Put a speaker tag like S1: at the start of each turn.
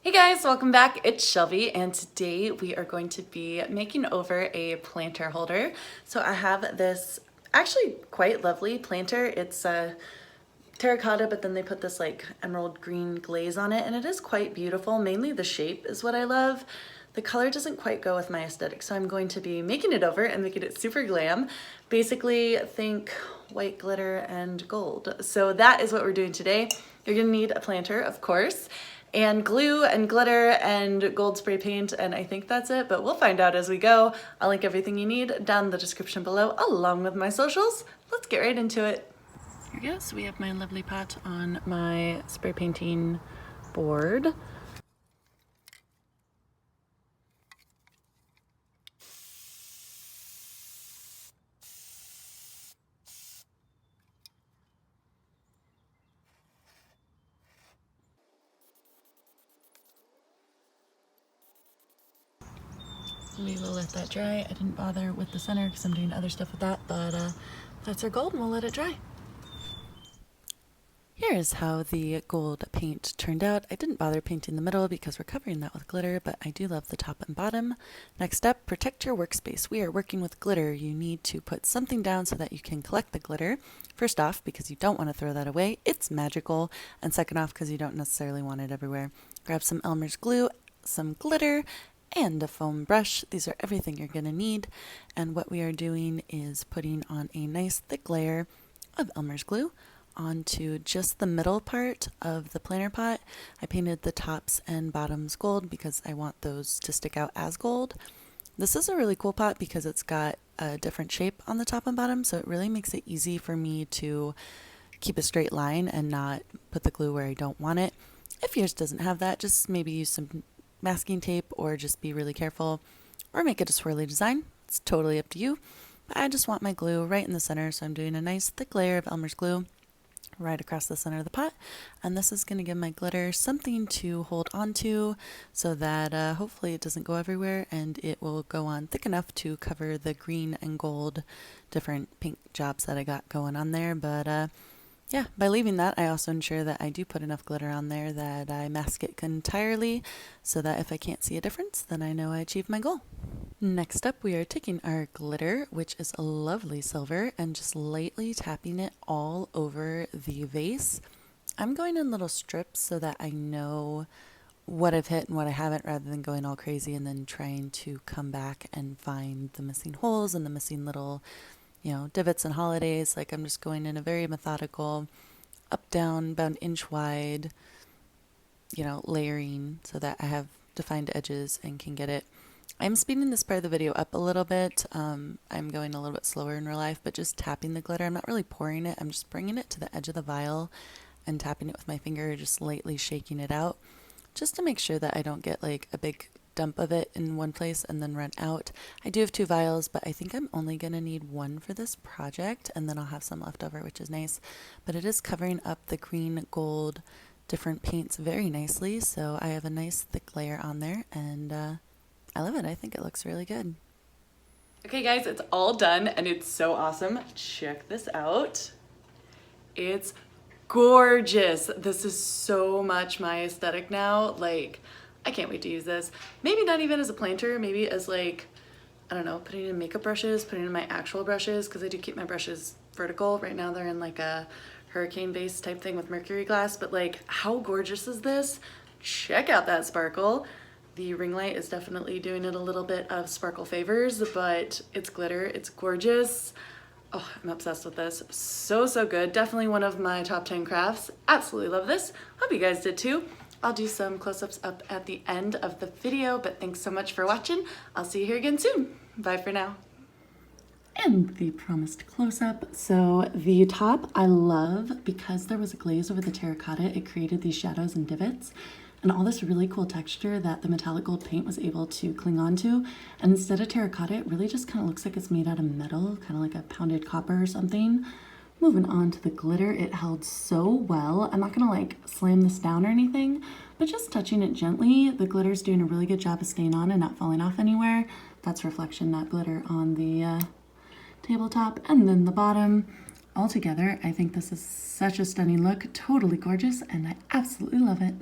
S1: Hey guys, welcome back. It's Shelby and today we are going to be making over a planter holder. So I have this actually quite lovely planter. It's a terracotta, but then they put this like emerald green glaze on it and it is quite beautiful. Mainly the shape is what I love. The color doesn't quite go with my aesthetic, so I'm going to be making it over and making it super glam. Basically think white glitter and gold. So that is what we're doing today. You're gonna need a planter, of course, and glue and glitter and gold spray paint, and I think that's it, but we'll find out as we go. I'll link everything you need down in the description below along with my socials. Let's get right into it. Here we go. So we have my lovely pot on my spray painting board. We will let that dry. I didn't bother with the center because I'm doing other stuff with that, but that's our gold and we'll let it dry. Here's how the gold paint turned out. I didn't bother painting the middle because we're covering that with glitter, but I do love the top and bottom. Next up, protect your workspace. We are working with glitter. You need to put something down so that you can collect the glitter. First off, because you don't want to throw that away. It's magical. And second off, because you don't necessarily want it everywhere. Grab some Elmer's glue, some glitter, and a foam brush. These are everything you're going to need. And what we are doing is putting on a nice thick layer of Elmer's glue onto just the middle part of the planter pot. I painted the tops and bottoms gold because I want those to stick out as gold. This is a really cool pot because it's got a different shape on the top and bottom, so it really makes it easy for me to keep a straight line and not put the glue where I don't want it. If yours doesn't have that, just maybe use some masking tape or just be really careful or make it a swirly design. It's totally up to you. But I just want my glue right in the center, so I'm doing a nice thick layer of Elmer's glue right across the center of the pot, and this is going to give my glitter something to hold on to so that hopefully it doesn't go everywhere and it will go on thick enough to cover the green and gold different pink jobs that I got going on there. But yeah, by leaving that, I also ensure that I do put enough glitter on there that I mask it entirely so that if I can't see a difference, then I know I achieved my goal. Next up, we are taking our glitter, which is a lovely silver, and just lightly tapping it all over the vase. I'm going in little strips so that I know what I've hit and what I haven't, rather than going all crazy and then trying to come back and find the missing holes and the missing little, divots and holidays. Like, I'm just going in a very methodical, up, down, about an inch wide, layering so that I have defined edges and can get it. I'm speeding this part of the video up a little bit. I'm going a little bit slower in real life, but just tapping the glitter. I'm not really pouring it. I'm just bringing it to the edge of the vial and tapping it with my finger, just lightly shaking it out, just to make sure that I don't get like a big dump of it in one place and then run out. I do have 2 vials, but I think I'm only going to need 1 for this project, and then I'll have some left over, which is nice. But it is covering up the green, gold, different paints very nicely, so I have a nice thick layer on there, and I love it. I think it looks really good. Okay guys, it's all done and it's so awesome. Check this out. It's gorgeous. This is so much my aesthetic now. Like, I can't wait to use this. Maybe not even as a planter, maybe as like, I don't know, putting in makeup brushes, putting in my actual brushes, because I do keep my brushes vertical. Right now they're in like a hurricane base type thing with mercury glass, but like, how gorgeous is this? Check out that sparkle. The ring light is definitely doing it a little bit of sparkle favors, but it's glitter, it's gorgeous. Oh, I'm obsessed with this. So, so good. Definitely one of my top 10 crafts. Absolutely love this. Hope you guys did too. I'll do some close-ups up at the end of the video, but thanks so much for watching. I'll see you here again soon. Bye for now. And the promised close-up. So the top I love because there was a glaze over the terracotta. It created these shadows and divots and all this really cool texture that the metallic gold paint was able to cling on to. And instead of terracotta, it really just kind of looks like it's made out of metal, kind of like a pounded copper or something. Moving on to the glitter, it held so well. I'm not gonna like slam this down or anything, but just touching it gently, the glitter's doing a really good job of staying on and not falling off anywhere. That's reflection, not glitter on the tabletop. And then the bottom, all together, I think this is such a stunning look, totally gorgeous, and I absolutely love it.